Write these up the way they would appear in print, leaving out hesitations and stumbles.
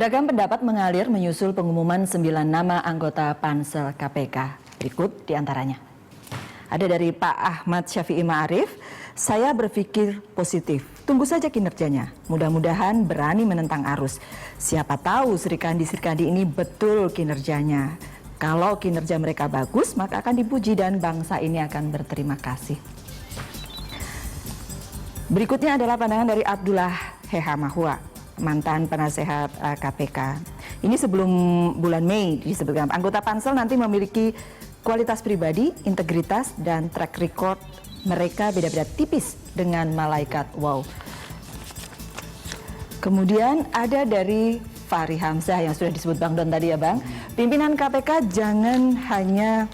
Beragam pendapat mengalir menyusul pengumuman 9 nama anggota Pansel KPK. Berikut diantaranya. Ada dari Pak Ahmad Syafi'i Ma'arif, saya berpikir positif. Tunggu saja kinerjanya. Mudah-mudahan berani menentang arus. Siapa tahu Serikandi ini betul kinerjanya. Kalau kinerja mereka bagus, maka akan dipuji dan bangsa ini akan berterima kasih. Berikutnya adalah pandangan dari Abdullah Heha Mahua, mantan penasehat KPK. Ini sebelum bulan Mei disebutkan anggota Pansel nanti memiliki kualitas pribadi, integritas, dan track record mereka beda-beda tipis dengan malaikat. Wow. Kemudian ada dari Fahri Hamzah yang sudah disebut Bang Don tadi ya Bang. Pimpinan KPK jangan hanya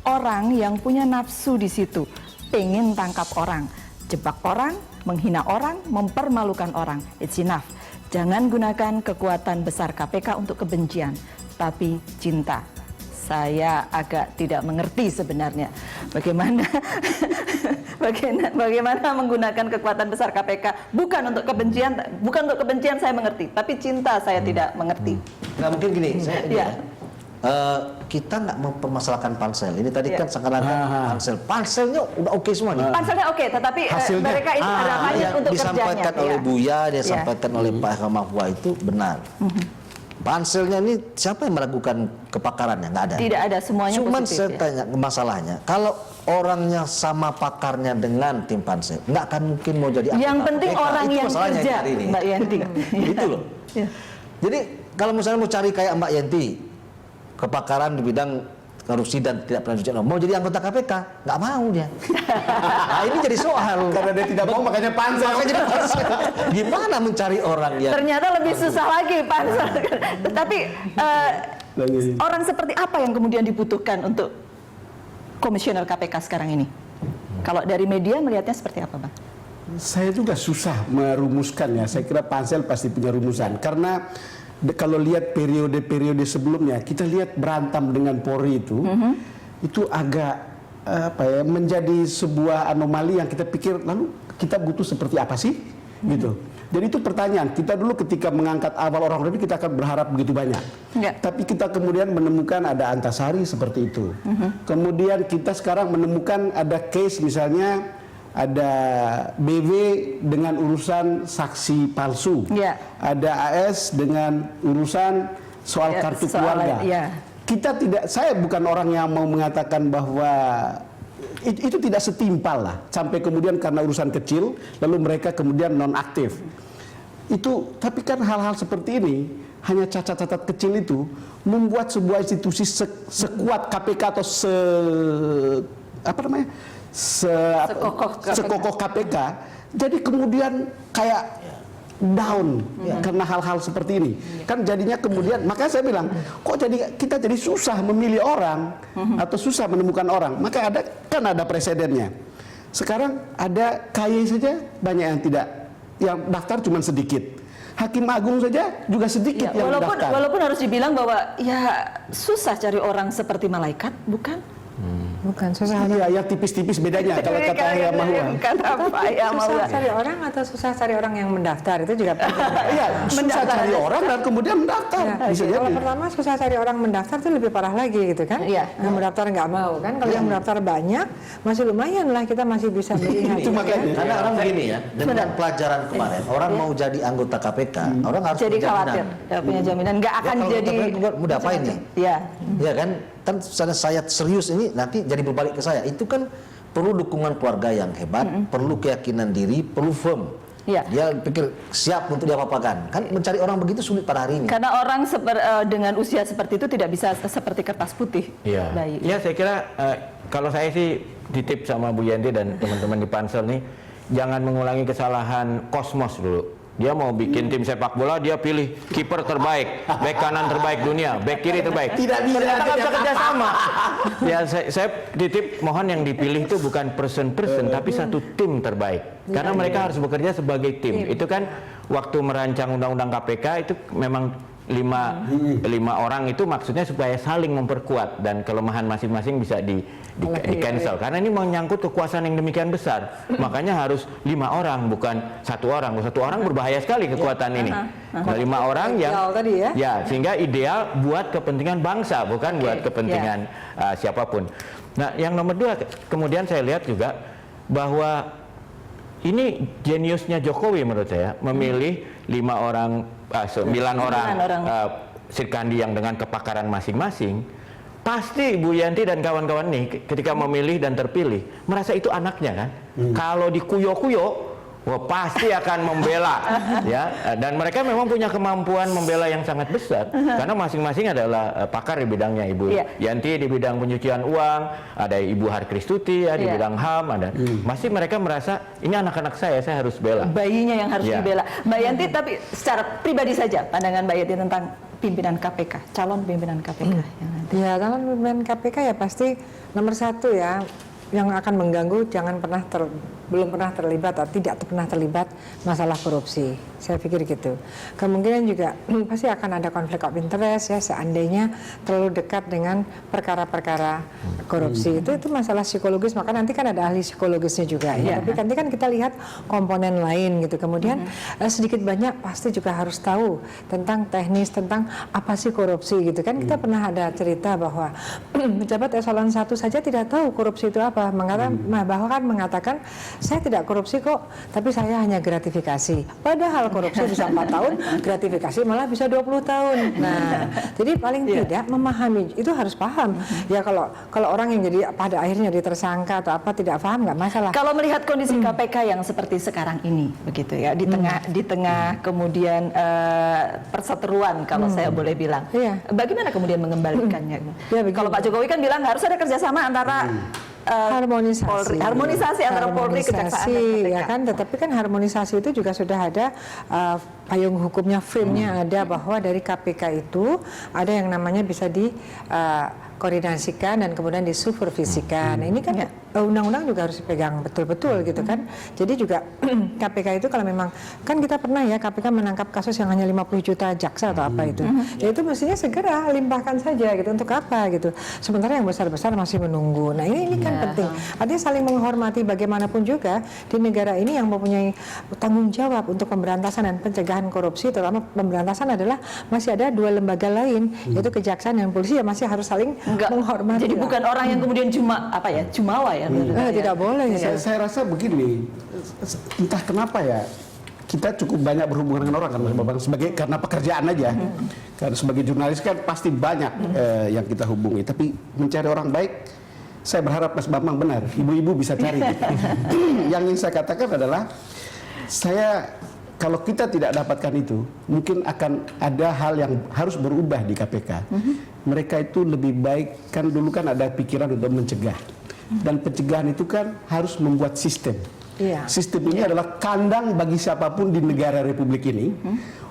orang yang punya nafsu di situ, pengen tangkap orang, jebak orang, menghina orang, mempermalukan orang. It's enough. Jangan gunakan kekuatan besar KPK untuk kebencian, tapi cinta. Saya agak tidak mengerti sebenarnya bagaimana menggunakan kekuatan besar KPK bukan untuk kebencian saya mengerti, tapi cinta saya tidak mengerti. Nggak mungkin gini, kita nggak mempermasalahkan pansel. Ini tadi kan seakan-akan panselnya udah oke semua nih. Panselnya oke, tetapi mereka ini ada hanya untuk kerjanya. Disampaikan oleh Buya, disampaikan oleh Pak Mahfua itu benar. Panselnya ini siapa yang meragukan kepakarannya? Nggak ada. Tidak ada, semuanya cuman positif. Cuman saya tanya masalahnya, kalau orangnya sama pakarnya dengan tim pansel, nggak akan mungkin mau jadi yang penting KPK. orang itu yang kerja, Mbak Yanti. Itu loh. Jadi kalau misalnya mau cari kayak Mbak Yanti, kepakaran di bidang korupsi dan tidak pernah cuci, mau jadi anggota KPK, nggak mau dia. Nah, ini jadi soal. Karena dia tidak mau, makanya pansel. Gimana mencari orang yang ternyata lebih susah lagi pansel. Tetapi orang seperti apa yang kemudian dibutuhkan untuk komisioner KPK sekarang ini? Kalau dari media melihatnya seperti apa, Bang? Saya juga susah merumuskannya. Saya kira pansel pasti punya rumusan. Karena kalau lihat periode-periode sebelumnya, kita lihat berantem dengan Polri itu agak menjadi sebuah anomali yang kita pikir lalu kita butuh seperti apa sih, gitu. Jadi itu pertanyaan kita dulu ketika mengangkat awal orang ini kita akan berharap begitu banyak. Tapi kita kemudian menemukan ada Antasari seperti itu. Kemudian kita sekarang menemukan ada case misalnya ada BW dengan urusan saksi palsu, ada AS dengan urusan soal kartu keluarga. Kita tidak, saya bukan orang yang mau mengatakan bahwa itu tidak setimpal lah, sampai kemudian karena urusan kecil lalu mereka kemudian nonaktif. Itu, tapi kan hal-hal seperti ini hanya cacat-cacat kecil itu membuat sebuah institusi sekuat KPK atau sekokoh KPK jadi kemudian kayak down karena hal-hal seperti ini. Kan jadinya kemudian, makanya saya bilang kok kita jadi susah memilih orang atau susah menemukan orang. Maka ada presidennya. Sekarang ada KY saja banyak yang daftar cuma sedikit. Hakim Agung saja juga sedikit yang daftar. Walaupun harus dibilang bahwa ya susah cari orang seperti malaikat, bukan? Bukan susah. Iya, ya tipis-tipis bedanya kalau kata Heha Mahua. Susah cari orang atau susah cari orang yang mendaftar itu juga penting. Iya, susah cari orang dan kemudian mendaftar. Bisa jadi. Kalau pertama susah cari orang mendaftar itu lebih parah lagi gitu kan? Yang mendaftar nggak mau kan? Kalau yang mendaftar banyak masih lumayan lah, kita masih bisa melihat. Itu makanya. Karena orang begini ya, dengan pelajaran kemarin, orang mau jadi anggota KPK, orang harus jadi punya khawatir, punya jaminan nggak akan jadi. Mau diapain nih? Iya kan? Kan saya serius ini nanti jadi berbalik ke saya. Itu kan perlu dukungan keluarga yang hebat, perlu keyakinan diri, perlu firm. Dia pikir siap untuk diapa-apakan. Kan mencari orang begitu sulit pada hari ini. Karena orang dengan usia seperti itu tidak bisa seperti kertas putih. Iya. Ya saya kira kalau saya sih ditip sama Bu Yanti dan teman-teman di Pansel nih, jangan mengulangi kesalahan Kosmos dulu. Dia mau bikin tim sepak bola, dia pilih kiper terbaik, bek kanan terbaik dunia, bek kiri terbaik. Tidak bisa kerja sama. Ya saya titip mohon yang dipilih itu bukan person tapi satu tim terbaik. Karena mereka harus bekerja sebagai tim. Itu kan waktu merancang undang-undang KPK itu memang lima orang itu maksudnya supaya saling memperkuat dan kelemahan masing-masing bisa di cancel karena ini menyangkut kekuasaan yang demikian besar. Makanya harus 5 orang bukan 1 orang. 1 orang berbahaya sekali kekuatan ini. Nah, 5 orang yang sehingga ideal buat kepentingan bangsa bukan buat kepentingan siapapun. Nah, yang nomor 2 kemudian saya lihat juga bahwa ini jeniusnya Jokowi menurut saya memilih 9 orang Sirkandi yang dengan kepakaran masing-masing. Pasti Bu Yanti dan kawan-kawan nih ketika memilih dan terpilih merasa itu anaknya kan. Kalau dikuyo-kuyo wah pasti akan membela ya, dan mereka memang punya kemampuan membela yang sangat besar karena masing-masing adalah pakar di bidangnya. Ibu Yanti di bidang pencucian uang, ada Ibu Harkristuti ya di bidang HAM, ada masih mereka merasa ini anak-anak saya harus bela. Bayinya yang harus dibela. Mbak Yanti, tapi secara pribadi saja pandangan Mbak Yanti tentang pimpinan KPK, calon pimpinan KPK yang nanti. Ya, calon pimpinan KPK ya pasti nomor 1 ya yang akan mengganggu belum pernah terlibat atau tidak pernah terlibat masalah korupsi. Saya pikir gitu. Kemungkinan juga pasti akan ada konflik of interest ya seandainya terlalu dekat dengan perkara-perkara korupsi. Itu masalah psikologis, maka nanti kan ada ahli psikologisnya juga ya. Tapi nanti kan kita lihat komponen lain gitu. Kemudian sedikit banyak pasti juga harus tahu tentang teknis, tentang apa sih korupsi gitu kan. Kita pernah ada cerita bahwa pejabat eselon 1 saja tidak tahu korupsi itu apa. Bahkan mengatakan saya tidak korupsi kok, tapi saya hanya gratifikasi. Padahal korupsi bisa 4 tahun, gratifikasi malah bisa 20 tahun. Nah, jadi paling tidak memahami itu harus paham. Ya kalau orang yang jadi pada akhirnya jadi tersangka atau apa tidak paham nggak masalah. Kalau melihat kondisi KPK yang seperti sekarang ini, begitu ya, di tengah kemudian perseteruan kalau saya boleh bilang, bagaimana kemudian mengembalikannya? Kalau Pak Jokowi kan bilang harus ada kerjasama antara harmonisasi antara Polri, Kejaksaan dan KPK. Ya kan, tetapi kan harmonisasi itu juga sudah ada payung hukumnya, frame-nya ada bahwa dari KPK itu ada yang namanya bisa koordinasikan dan kemudian disupervisikan. Nah, ini kan undang-undang juga harus dipegang betul-betul gitu kan. Jadi juga KPK itu kalau memang kan kita pernah ya KPK menangkap kasus yang hanya 50 juta jaksa atau apa itu. Ya itu mestinya segera limpahkan saja gitu, untuk apa gitu. Sementara yang besar-besar masih menunggu. Nah, ini kan penting. Artinya saling menghormati, bagaimanapun juga di negara ini yang mempunyai tanggung jawab untuk pemberantasan dan pencegahan korupsi, terutama pemberantasan adalah masih ada 2 lembaga lain, yaitu kejaksaan dan polisi, yang masih harus saling menghormati. Jadi bukan orang yang kemudian jumawa ya. Tidak boleh. Saya rasa begini, entah kenapa ya kita cukup banyak berhubungan dengan orang kan Mas Bambang, karena pekerjaan aja. Karena sebagai jurnalis kan pasti banyak yang kita hubungi. Tapi mencari orang baik, saya berharap Mas Bambang benar, ibu-ibu bisa cari. Yang ingin saya katakan adalah kalau kita tidak dapatkan itu, mungkin akan ada hal yang harus berubah di KPK. Mereka itu lebih baik, kan dulu kan ada pikiran untuk mencegah. Dan pencegahan itu kan harus membuat sistem. Sistem ini adalah kandang bagi siapapun di negara Republik ini.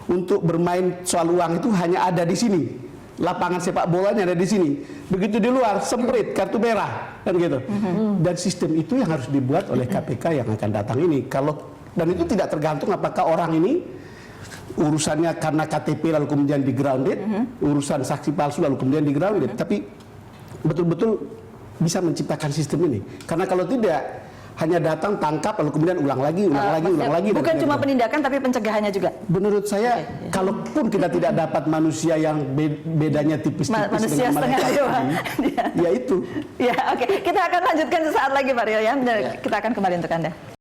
Untuk bermain soal uang itu hanya ada di sini. Lapangan sepak bolanya ada di sini. Begitu di luar, semprit, kartu merah. Kan gitu. Dan sistem itu yang harus dibuat oleh KPK yang akan datang ini. Dan itu tidak tergantung apakah orang ini urusannya karena KTP lalu kemudian di grounded, urusan saksi palsu lalu kemudian di grounded, tapi betul-betul bisa menciptakan sistem ini. Karena kalau tidak, hanya datang, tangkap, lalu kemudian ulang lagi. Bukan cuma penindakan, tapi pencegahannya juga. Menurut saya, kalaupun kita tidak dapat manusia yang bedanya tipis-tipis manusia dengan setengah ya itu. Ya, oke. Kita akan lanjutkan sesaat lagi Pak Rio ya. Kita akan kembali untuk Anda.